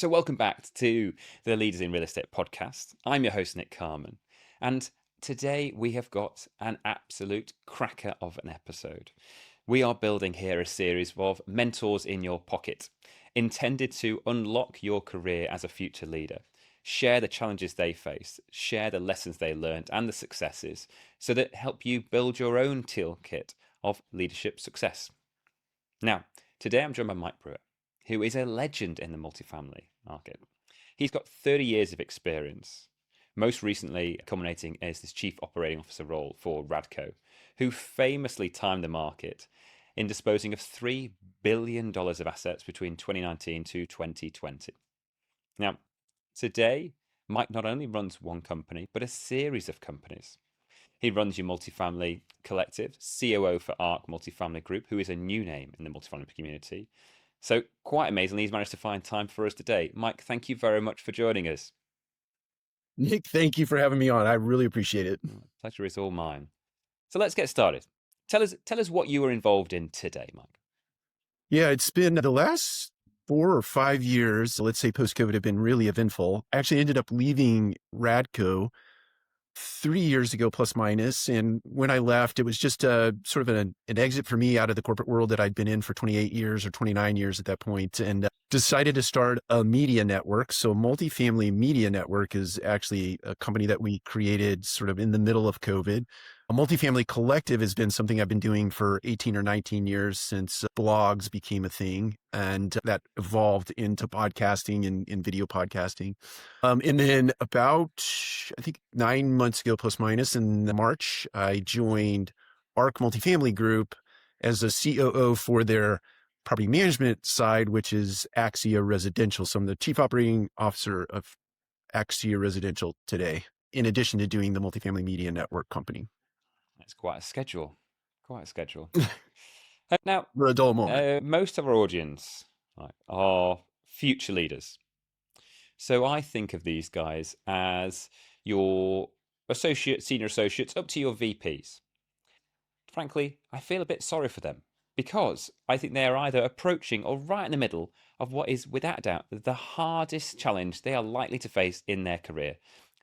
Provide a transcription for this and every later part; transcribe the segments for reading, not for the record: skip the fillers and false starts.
So, welcome back to the Leaders in Real Estate podcast. I'm your host, Nick Carman. And today we have got an absolute cracker of an episode. We are building here a series of mentors in your pocket, intended to unlock your career as a future leader, share the challenges they face, share the lessons they learned and the successes, so that help you build your own toolkit of leadership success. Now, today I'm joined by Mike Brewer, who is a legend in the multifamily market. He's got 30 years of experience, most recently culminating as this Chief Operating Officer role for Radco, who famously timed the market in disposing of $3 billion of assets between 2019 to 2020. Now, today, Mike not only runs one company, but a series of companies. He runs your multifamily collective, COO for ARC Multifamily Group, who is a new name in the multifamily community. So quite amazingly, he's managed to find time for us today. Mike, thank you very much for joining us. Nick, thank you for having me on. I really appreciate it. Pleasure is all mine. So let's get started. Tell us what you were involved in today, Mike. Yeah, it's been the last 4 or 5 years, let's say post-COVID, have been really eventful. I actually ended up leaving Radco 3 years ago, plus minus. And when I left, it was just a sort of an exit for me out of the corporate world that I'd been in for 28 years or 29 years at that point, and decided to start a media network. So Multifamily Media Network is actually a company that we created sort of in the middle of COVID. A multifamily collective has been something I've been doing for 18 or 19 years since blogs became a thing, and that evolved into podcasting and video podcasting. And then about, I think 9 months ago, plus minus, in March, I joined ARC Multifamily Group as a COO for their property management side, which is Axia Residential. So I'm the Chief Operating Officer of Axia Residential today, in addition to doing the Multifamily Media Network company. That's quite a schedule. Quite a schedule. Now, For a dull moment. most of our audience are future leaders. So I think of these guys as your associate, senior associates, up to your VPs. Frankly, I feel a bit sorry for them because I think they are either approaching or right in the middle of what is, without a doubt, the hardest challenge they are likely to face in their career.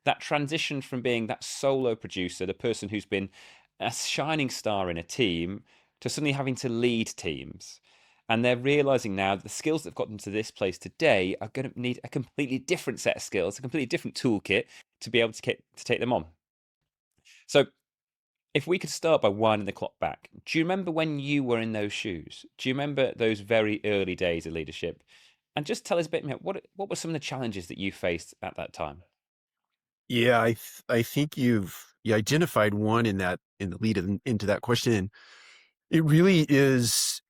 That transition from being that solo producer, the person who's been a shining star in a team, to suddenly having to lead teams. And they're realizing now that the skills that have got them to this place today are going to need a completely different set of skills, a completely different toolkit to be able to take them on. So if we could start by winding the clock back, do you remember when you were in those shoes? Do you remember those very early days of leadership? And just tell us a bit about what were some of the challenges that you faced at that time? Yeah, I think you identified one in the lead into that question. It really is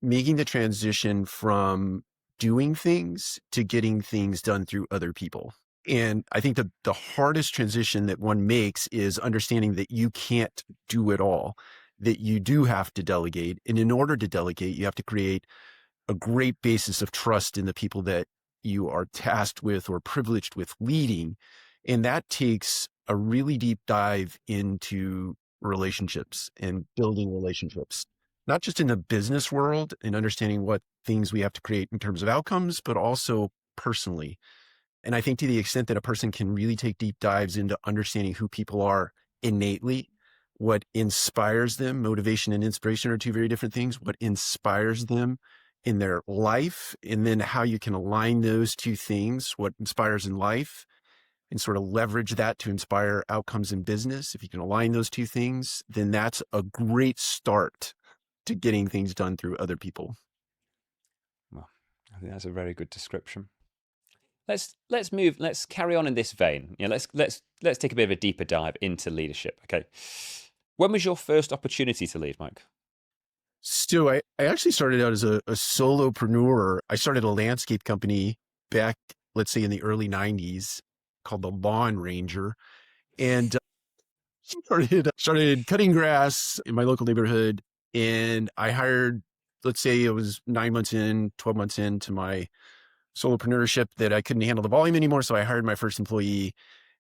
making the transition from doing things to getting things done through other people. And I think the hardest transition that one makes is understanding that you can't do it all, that you do have to delegate. And in order to delegate, you have to create a great basis of trust in the people that you are tasked with or privileged with leading. And that takes a really deep dive into relationships and building relationships, not just in the business world and understanding what things we have to create in terms of outcomes, but also personally. And I think to the extent that a person can really take deep dives into understanding who people are innately, what inspires them, motivation and inspiration are two very different things, what inspires them in their life, and then how you can align those two things, what inspires in life, and sort of leverage that to inspire outcomes in business. If you can align those two things, then that's a great start to getting things done through other people. Well, I think that's a very good description. Let's carry on in this vein. Let's take a bit of a deeper dive into leadership. Okay. When was your first opportunity to lead, Mike? So I actually started out as a solopreneur. I started a landscape company back, let's say in the early 90s, called the Lawn Ranger, and started cutting grass in my local neighborhood. And I hired, let's say it was 9 months in, 12 months into my solopreneurship, that I couldn't handle the volume anymore. So I hired my first employee.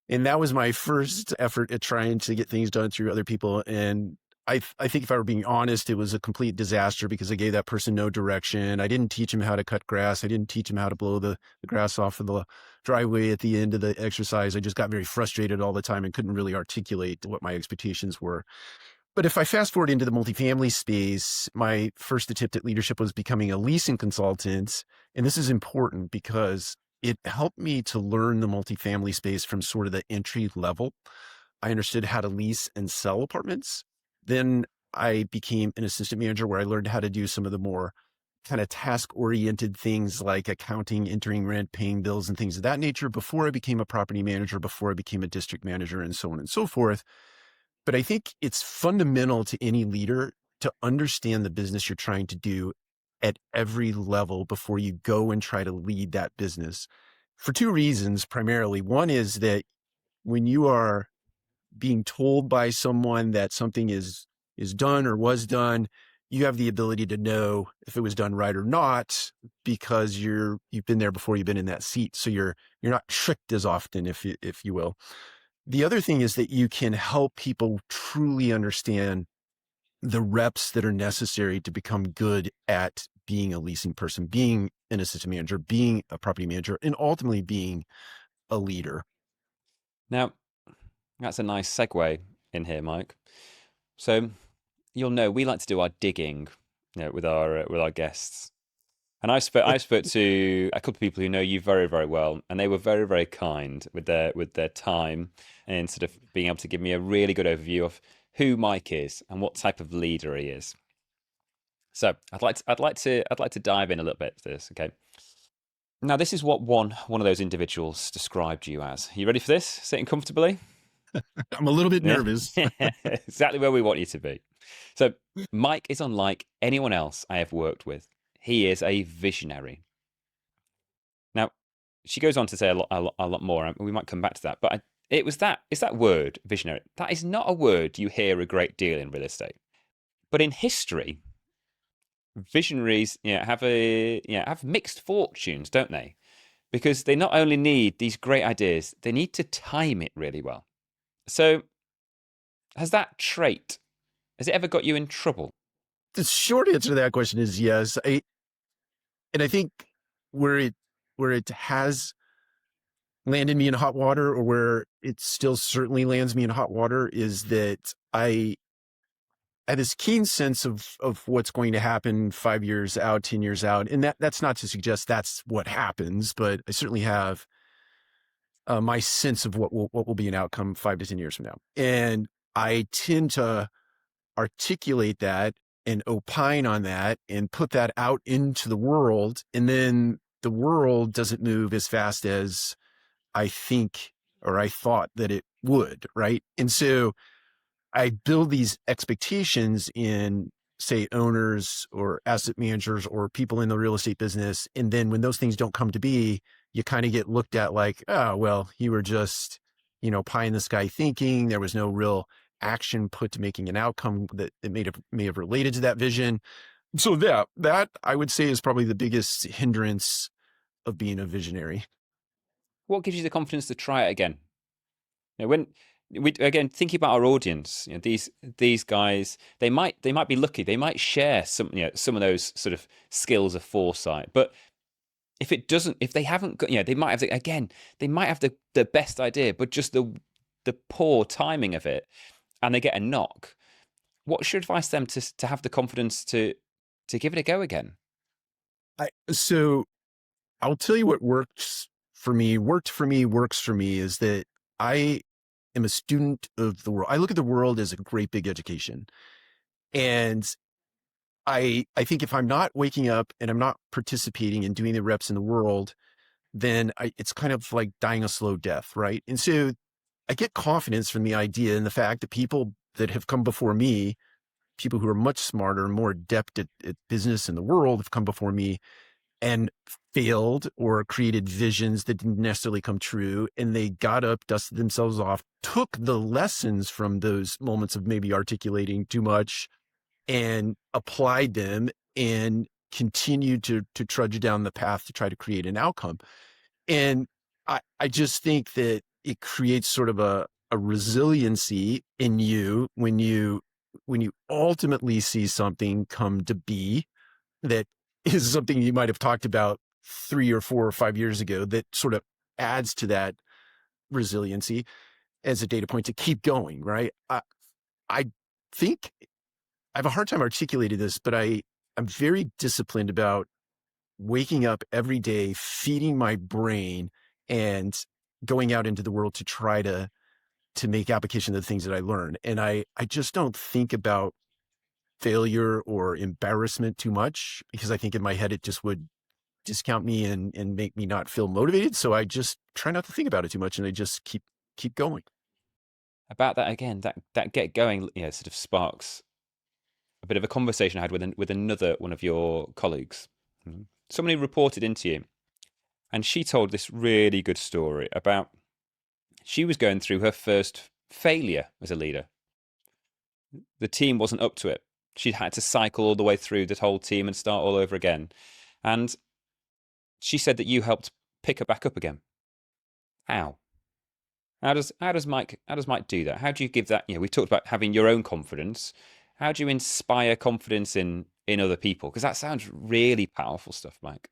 And that was my first effort at trying to get things done through other people. And I think if I were being honest, it was a complete disaster because I gave that person no direction. I didn't teach him how to cut grass. I didn't teach him how to blow the grass off of the driveway at the end of the exercise. I just got very frustrated all the time and couldn't really articulate what my expectations were. But if I fast forward into the multifamily space, my first attempt at leadership was becoming a leasing consultant. And this is important because it helped me to learn the multifamily space from sort of the entry level. I understood how to lease and sell apartments. Then I became an assistant manager where I learned how to do some of the more kind of task oriented things like accounting, entering rent, paying bills, and things of that nature before I became a property manager, before I became a district manager, and so on and so forth. But I think it's fundamental to any leader to understand the business you're trying to do at every level before you go and try to lead that business for two reasons primarily. One is that when you are being told by someone that something is done or was done, you have the ability to know if it was done right or not because you've been there before, you've been in that seat. So you're not tricked as often, if you will. The other thing is that you can help people truly understand the reps that are necessary to become good at being a leasing person, being an assistant manager, being a property manager, and ultimately being a leader. Now, that's a nice segue in here, Mike. So you'll know we like to do our digging, with our guests. And I spoke to a couple of people who know you very, very well, and they were very, very kind with their time and sort of being able to give me a really good overview of who Mike is and what type of leader he is. So I'd like to dive in a little bit to this. Okay. Now this is what one of those individuals described you as. You ready for this? Sitting comfortably? I'm a little bit Yeah, nervous. exactly where we want you to be. So Mike is unlike anyone else I have worked with. He is a visionary. Now, she goes on to say a lot more, and we might come back to that. But it's that word, visionary. That is not a word you hear a great deal in real estate. But in history, visionaries, have mixed fortunes, don't they? Because they not only need these great ideas, they need to time it really well. So, has that trait has it ever got you in trouble? The short answer to that question is yes. And I think where it where it has landed me in hot water, or where it still certainly lands me in hot water, is that I had this keen sense of what's going to happen 5 years out, 10 years out. And that's not to suggest that's what happens, but I certainly have my sense of what will be an outcome 5 to 10 years from now. And I tend to articulate that and opine on that and put that out into the world. And then the world doesn't move as fast as I think or I thought that it would. Right. And so I build these expectations in, say, owners or asset managers or people in the real estate business. And then when those things don't come to be, you kind of get looked at like, oh, well, you were just, pie in the sky thinking. There was no real action put to making an outcome that may have related to that vision. So that I would say is probably the biggest hindrance of being a visionary. What gives you the confidence to try it again? When we again thinking about our audience, these guys, they might be lucky, they might share some of those sort of skills of foresight, but if they haven't got, they might have they might have the best idea, but just the poor timing of it, and they get a knock. What's your advice to them to have the confidence to give it a go again? So I'll tell you what worked for me, works for me is that I am a student of the world. I look at the world as a great big education. And I think if I'm not waking up and I'm not participating and doing the reps in the world, then it's kind of like dying a slow death, right? And so I get confidence from the idea and the fact that people that have come before me, people who are much smarter and more adept at business in the world, have come before me and failed or created visions that didn't necessarily come true. And they got up, dusted themselves off, took the lessons from those moments of maybe articulating too much and applied them and continued to trudge down the path to try to create an outcome. And I just think that it creates sort of a resiliency in you when you when you ultimately see something come to be that is something you might have talked about 3 or 4 or 5 years ago that sort of adds to that resiliency as a data point to keep going, right? I think I have a hard time articulating this, but I'm very disciplined about waking up every day, feeding my brain, and going out into the world to try to make application of the things that I learn. And I just don't think about failure or embarrassment too much because I think in my head it just would discount me and make me not feel motivated. So I just try not to think about it too much and I just keep going. About that again, that get going, sort of sparks a bit of a conversation I had with another one of your colleagues, somebody reported into you, and she told this really good story about she was going through her first failure as a leader. The team wasn't up to it. She'd had to cycle all the way through the whole team and start all over again. And she said that you helped pick her back up again. How? How does Mike do that? How do you give that? We talked about having your own confidence. How do you inspire confidence in other people? Because that sounds really powerful stuff, Mike.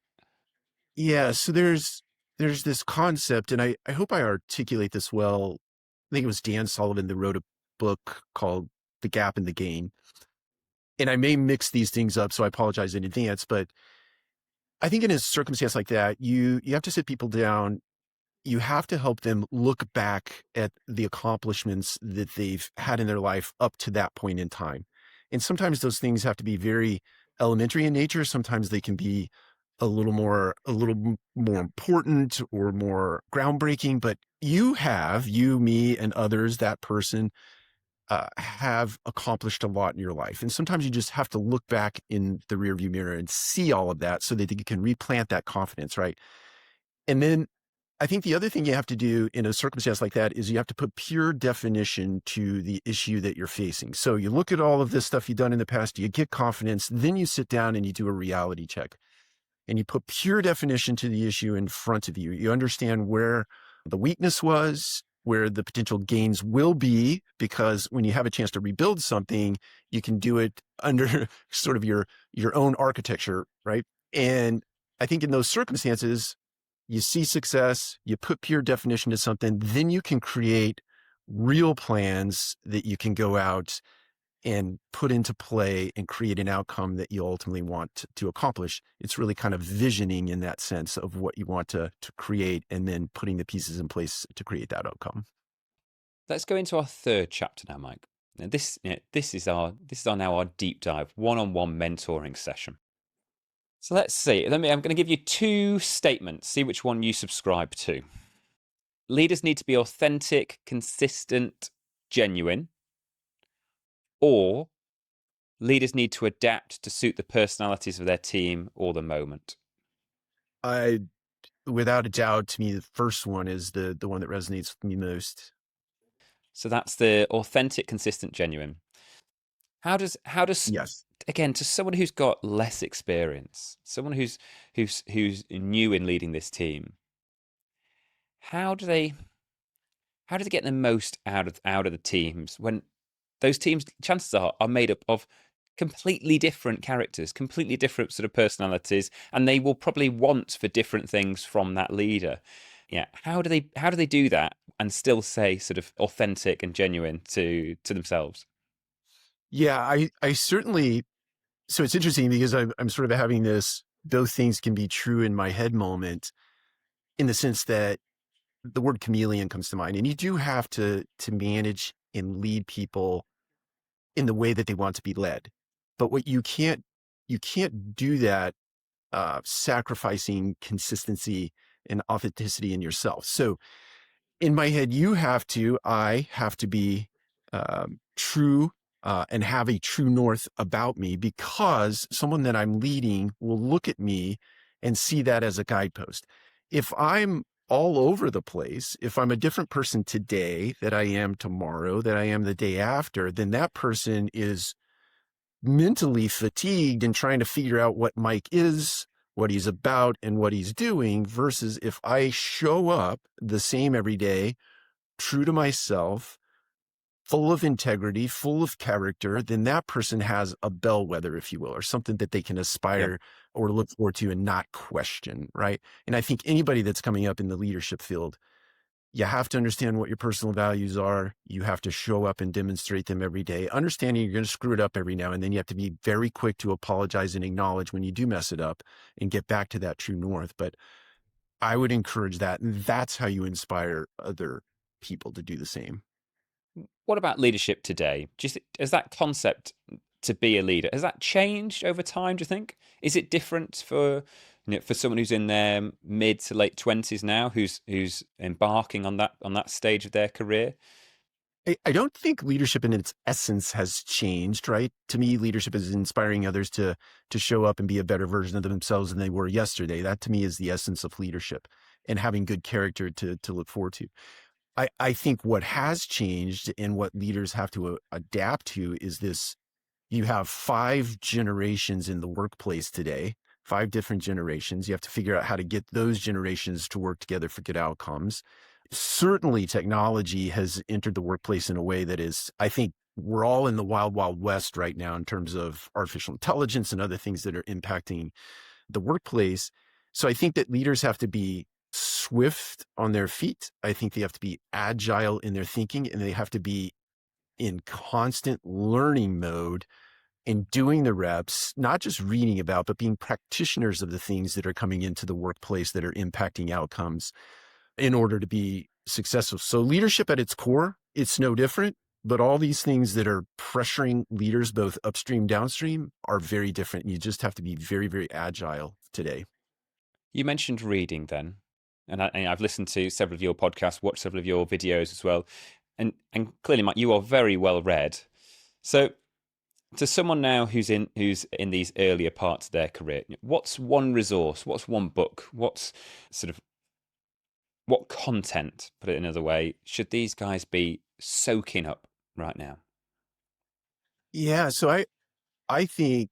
Yeah. So there's this concept, and I hope I articulate this well. I think it was Dan Sullivan that wrote a book called The Gap and the Gain. And I may mix these things up, so I apologize in advance, but I think in a circumstance like that, you have to sit people down. You have to help them look back at the accomplishments that they've had in their life up to that point in time. And sometimes those things have to be very elementary in nature. Sometimes they can be a little more important or more groundbreaking, but you, me, and others, that person have accomplished a lot in your life. And sometimes you just have to look back in the rearview mirror and see all of that so that you can replant that confidence, right? And then I think the other thing you have to do in a circumstance like that is you have to put pure definition to the issue that you're facing. So you look at all of this stuff you've done in the past, you get confidence, then you sit down and you do a reality check and you put pure definition to the issue in front of you. You understand where the weakness was, where the potential gains will be, because when you have a chance to rebuild something, you can do it under sort of your own architecture, right? And I think in those circumstances, you see success, you put pure definition to something, then you can create real plans that you can go out and put into play and create an outcome that you ultimately want to accomplish. It's really kind of visioning in that sense of what you want to create and then putting the pieces in place to create that outcome. Let's go into our third chapter now, Mike. Now this is our now our deep dive one-on-one mentoring session. So let's see. I'm going to give you two statements. See which one you subscribe to. Leaders need to be authentic, consistent, genuine, or leaders need to adapt to suit the personalities of their team or the moment. I, without a doubt, to me, the first one is the one that resonates with me most. So that's the authentic, consistent, genuine. How does Yes. again, to someone who's got less experience, someone who's new in leading this team, how do they how do they get the most out of the teams when those teams, chances are made up of completely different characters, completely different sort of personalities, and they will probably want for different things from that leader. Yeah, how do they do that and still say sort of authentic and genuine to themselves? Yeah, I certainly, so it's interesting because I'm sort of having this, both things can be true in my head moment in the sense that the word chameleon comes to mind. And you do have to manage and lead people in the way that they want to be led. But what you can't do that sacrificing consistency and authenticity in yourself. So in my head, I have to be true and have a true north about me because someone that I'm leading will look at me and see that as a guidepost. If I'm all over the place, if I'm a different person today that I am tomorrow, that I am the day after, then that person is mentally fatigued and trying to figure out what Mike is, what he's about, and what he's doing, versus if I show up the same every day, true to myself, full of integrity, full of character, then that person has a bellwether, if you will, or something that they can Yeah. aspire or look forward to and not question, right? And I think anybody that's coming up in the leadership field, you have to understand what your personal values are. You have to show up and demonstrate them every day, understanding you're going to screw it up every now and then. You have to be very quick to apologize and acknowledge when you do mess it up and get back to that true north. But I would encourage that. And that's how you inspire other people to do the same. What about leadership today? Just as that concept to be a leader, has that changed over time? Do you think? Is it different for for someone who's in their mid to late 20s now, who's embarking on that stage of their career? I don't think leadership in its essence has changed, right? To me, leadership is inspiring others to show up and be a better version of themselves than they were yesterday. That to me is the essence of leadership and having good character to look forward to. I think what has changed and what leaders have to adapt to is this. You have 5 generations in the workplace today, 5 different generations. You have to figure out how to get those generations to work together for good outcomes. Certainly, technology has entered the workplace in a way that is, I think, we're all in the wild, wild west right now in terms of artificial intelligence and other things that are impacting the workplace. So I think that leaders have to be swift on their feet. I think they have to be agile in their thinking, and they have to be in constant learning mode and doing the reps, not just reading about, but being practitioners of the things that are coming into the workplace that are impacting outcomes in order to be successful. So leadership at its core, it's no different, but all these things that are pressuring leaders, both upstream, downstream, are very different. You just have to be very, very agile today. You mentioned reading then, and I've listened to several of your podcasts, watched several of your videos as well, and clearly, Mike, you are very well read. So, to someone now who's in these earlier parts of their career, what's one resource? What's one book? What's sort of what content, put it another way, should these guys be soaking up right now? Yeah. So I think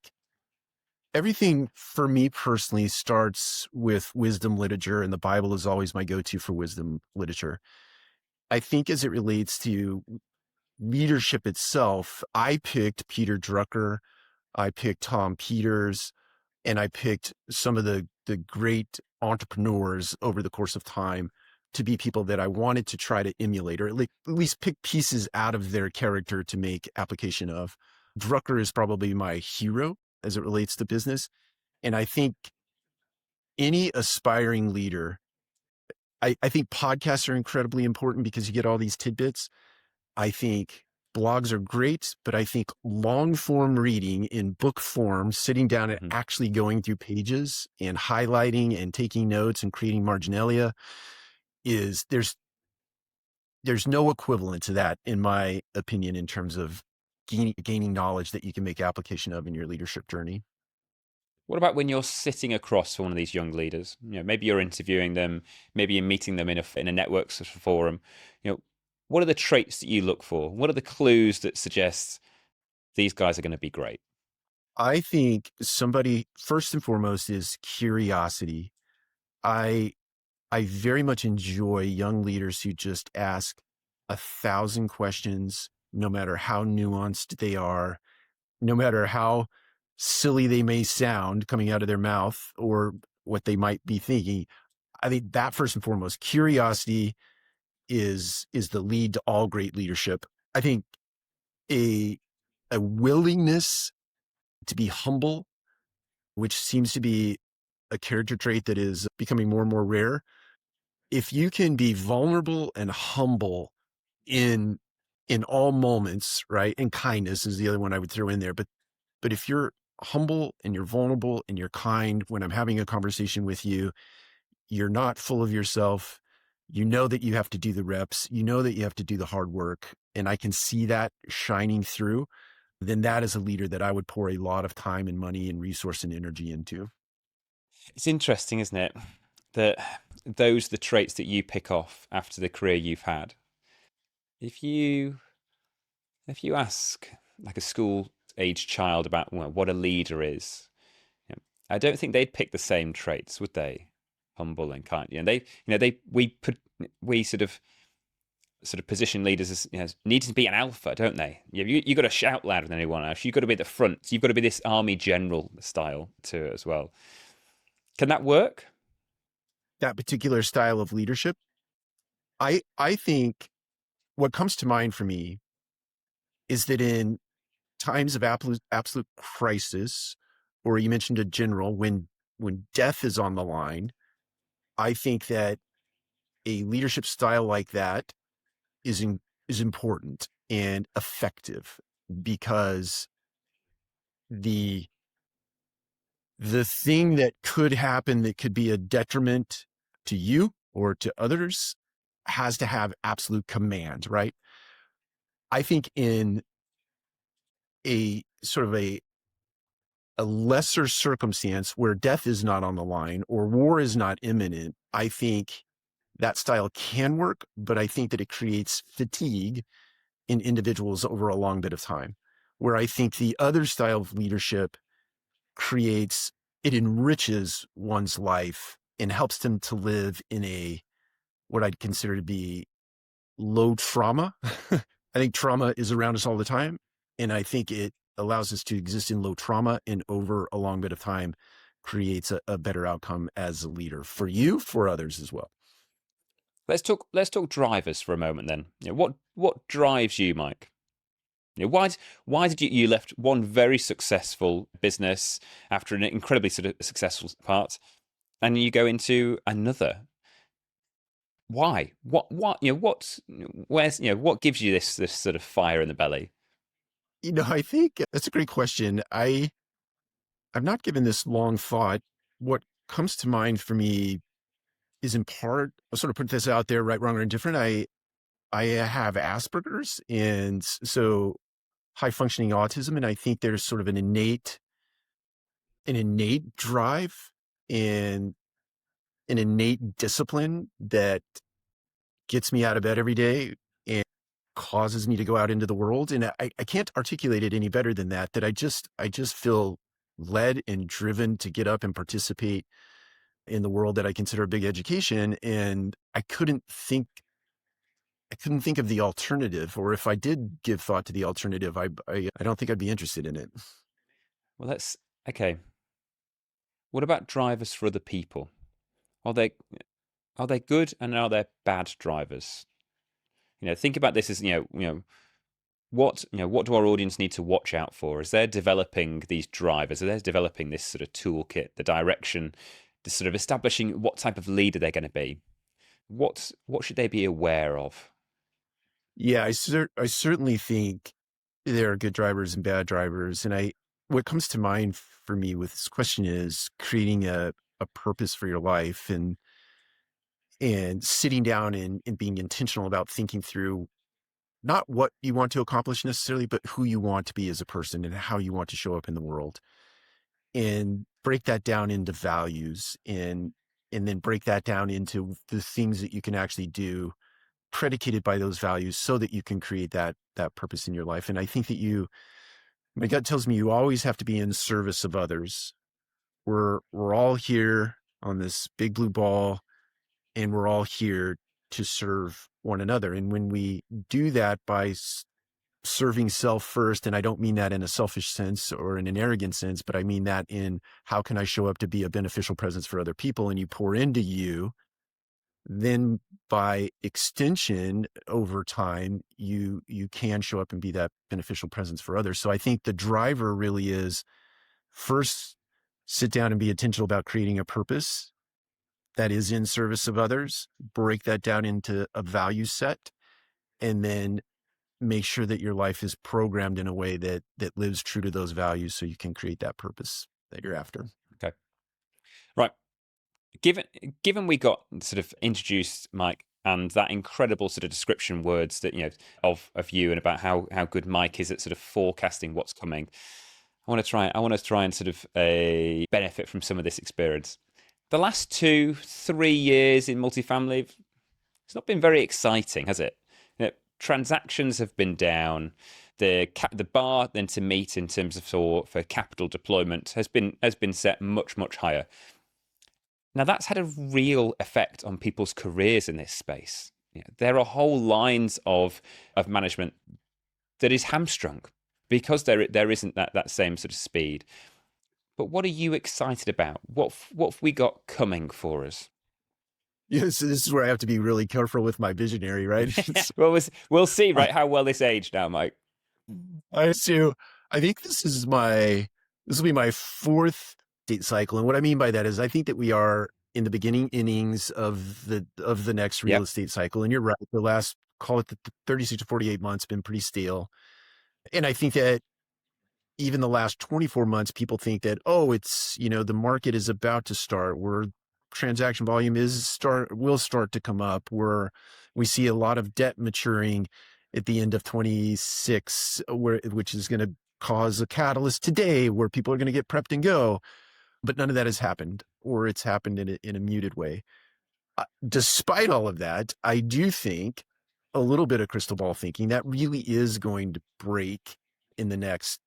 everything for me personally starts with wisdom literature, and the Bible is always my go-to for wisdom literature. I think as it relates to leadership itself, I picked Peter Drucker, I picked Tom Peters, and I picked some of the great entrepreneurs over the course of time to be people that I wanted to try to emulate, or at least pick pieces out of their character to make application of. Drucker is probably my hero as it relates to business. And I think any aspiring leader, I think podcasts are incredibly important because you get all these tidbits. I think blogs are great, but I think long form reading in book form, sitting down and Hmm. actually going through pages and highlighting and taking notes and creating marginalia is there's no equivalent to that, in my opinion, in terms of gaining knowledge that you can make application of in your leadership journey. What about when you're sitting across one of these young leaders? Maybe you're interviewing them, maybe you're meeting them in a network sort of forum. What are the traits that you look for? What are the clues that suggest these guys are going to be great? I think somebody first and foremost is curiosity. I I very much enjoy young leaders who just ask 1,000 questions, no matter how nuanced they are, no matter how silly they may sound coming out of their mouth or what they might be thinking. I think that first and foremost, curiosity is the lead to all great leadership. I think a a willingness to be humble, which seems to be a character trait that is becoming more and more rare. If you can be vulnerable and humble in in all moments, right? And kindness is the other one I would throw in there. But if you're humble and you're vulnerable and you're kind when I'm having a conversation with you, you're not full of yourself. You know that you have to do the reps, you know that you have to do the hard work, and I can see that shining through, then that is a leader that I would pour a lot of time and money and resource and energy into. It's interesting, isn't it? That those are the traits that you pick off after the career you've had. If you if you ask like a school age child about what a leader is, I don't think they'd pick the same traits, would they? Humble and kind. They we put we sort of sort of position leaders as need to be an alpha, don't they? You got to shout louder than anyone else. You've got to be at the front. You've got to be this army general style to it as well. Can that work? That particular style of leadership, I think what comes to mind for me is that in times of absolute crisis, or you mentioned a general, when death is on the line, I think that a leadership style like that is is important and effective, because the the thing that could happen that could be a detriment to you or to others has to have absolute command, right? I think in a sort of a lesser circumstance where death is not on the line or war is not imminent, I think that style can work, but I think that it creates fatigue in individuals over a long bit of time. Where I think the other style of leadership creates, it enriches one's life and helps them to live in a, what I'd consider to be low trauma. I think trauma is around us all the time. And I think it allows us to exist in low trauma and over a long bit of time creates a better outcome as a leader for you, for others as well. Let's talk drivers for a moment then. What drives you, Mike? Why did you left one very successful business after an incredibly sort of successful part, and you go into another? Why? What gives you this sort of fire in the belly? I think that's a great question. I've not given this long thought. What comes to mind for me is, in part, I'll sort of put this out there, right, wrong, or indifferent. I have Asperger's, and so high functioning autism, and I think there's sort of an innate drive and an innate discipline that gets me out of bed every day and causes me to go out into the world. And I can't articulate it any better than that, that I just feel led and driven to get up and participate in the world that I consider a big education. And I couldn't think of the alternative, or if I did give thought to the alternative, I don't think I'd be interested in it. Well, okay. What about drivers for other people? Are they are they good and are they bad drivers? Think about this as what do our audience need to watch out for as they're developing these drivers, as they're developing this sort of toolkit, the direction, the sort of establishing what type of leader they're going to be. What should they be aware of? Yeah, I certainly think there are good drivers and bad drivers. And what comes to mind for me with this question is creating a purpose for your life, and sitting down and being intentional about thinking through not what you want to accomplish necessarily, but who you want to be as a person and how you want to show up in the world, and break that down into values, and then break that down into the things that you can actually do predicated by those values so that you can create that purpose in your life. And I think that my gut tells me you always have to be in service of others. We're all here on this big blue ball, and we're all here to serve one another. And when we do that by serving self first, and I don't mean that in a selfish sense or in an arrogant sense, but I mean that in how can I show up to be a beneficial presence for other people, and you pour into you, then by extension over time you can show up and be that beneficial presence for others. So I think the driver really is, first, sit down and be intentional about creating a purpose that is in service of others, break that down into a value set, and then make sure that your life is programmed in a way that lives true to those values so you can create that purpose that you're after. Okay, right. Given we got sort of introduced, Mike, and that incredible sort of description words that of you and about how good Mike is at sort of forecasting what's coming. I want to try and sort of benefit from some of this experience. The last 2-3 years in multifamily, it's not been very exciting, has it? Transactions have been down. The bar then to meet in terms of for capital deployment has been set much higher. Now that's had a real effect on people's careers in this space. Yeah, there are whole lines of management that is hamstrung because there isn't that same sort of speed. But what are you excited about? What have we got coming for us? Yes, this is where I have to be really careful with my visionary, right? Well, we'll see, I, right? How well this aged now, Mike. I so I think this will be my fourth date cycle, and what I mean by that is I think that we are in the beginning innings of the next real Yep. estate cycle. And you're right, the last call it the 36 to 48 months been pretty stale, and I think that even the last 24 months, people think that, oh, it's, the market is about to start where transaction volume will start to come up, where we see a lot of debt maturing at the end of 26, which is going to cause a catalyst today where people are going to get prepped and go. But none of that has happened, or it's happened in a muted way. Despite all of that, I do think a little bit of crystal ball thinking that really is going to break in the next,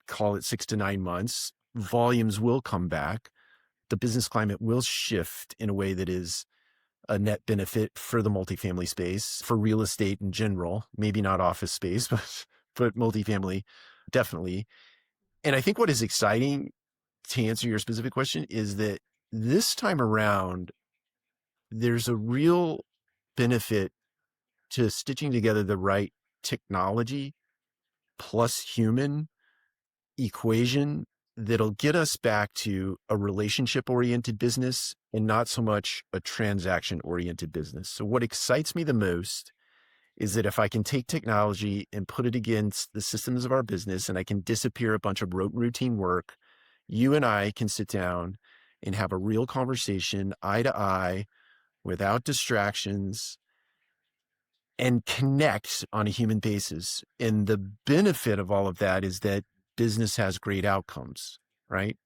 call it 6 to 9 months. Volumes will come back. The business climate will shift in a way that is a net benefit for the multifamily space, for real estate in general, maybe not office space, but multifamily, definitely. And I think what is exciting, to answer your specific question, is that this time around, there's a real benefit to stitching together the right technology plus human equation that'll get us back to a relationship oriented business and not so much a transaction oriented business. So what excites me the most is that if I can take technology and put it against the systems of our business and I can disappear a bunch of rote routine work, you and I can sit down and have a real conversation eye to eye without distractions and connect on a human basis. And the benefit of all of that is that business has great outcomes, right?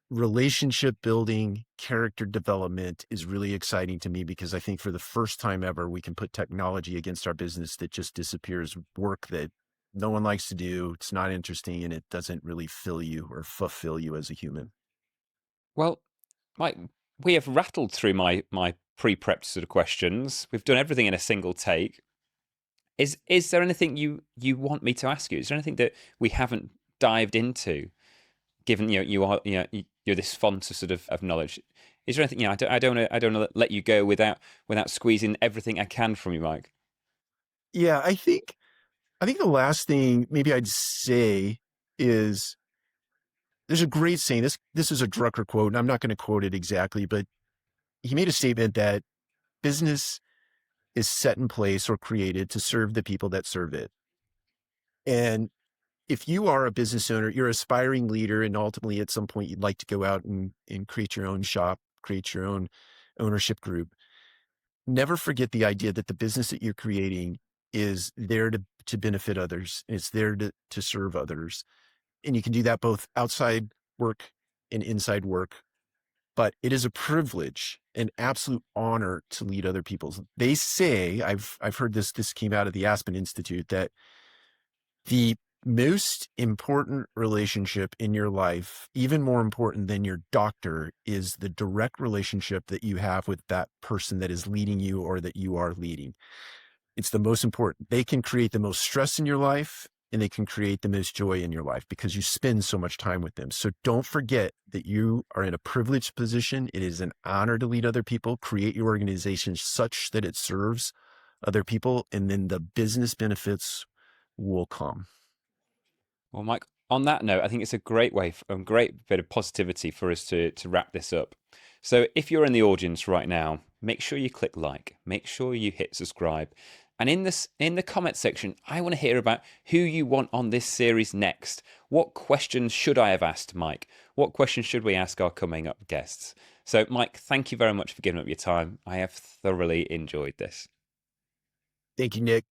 Relationship building, character development is really exciting to me because I think for the first time ever, we can put technology against our business that just disappears work that no one likes to do. It's not interesting and it doesn't really fill you or fulfill you as a human. Well, Mike, we have rattled through my pre-prepped sort of questions. We've done everything in a single take. Is there anything you want me to ask you? Is there anything that we haven't dived into? Given you're this font of sort of knowledge. Is there anything? I don't want to let you go without squeezing everything I can from you, Mike. Yeah, I think the last thing maybe I'd say is there's a great saying. This is a Drucker quote, and I'm not going to quote it exactly, but he made a statement that business is set in place or created to serve the people that serve it. And if you are a business owner, you're an aspiring leader, and ultimately at some point you'd like to go out and create your own shop, create your own ownership group. Never forget the idea that the business that you're creating is there to benefit others. It's there to serve others. And you can do that both outside work and inside work. But it is a privilege, an absolute honor to lead other people. They say, I've heard this came out of the Aspen Institute, that the most important relationship in your life, even more important than your doctor, is the direct relationship that you have with that person that is leading you or that you are leading. It's the most important. They can create the most stress in your life and they can create the most joy in your life because you spend so much time with them. So don't forget that you are in a privileged position. It is an honor to lead other people, create your organization such that it serves other people, and then the business benefits will come. Well, Mike, on that note, I think it's a great way, a great bit of positivity for us to wrap this up. So, if you're in the audience right now, make sure you click like, make sure you hit subscribe, and in the comment section, I want to hear about who you want on this series next. What questions should I have asked Mike? What questions should we ask our coming up guests? So, Mike, thank you very much for giving up your time. I have thoroughly enjoyed this. Thank you, Nick.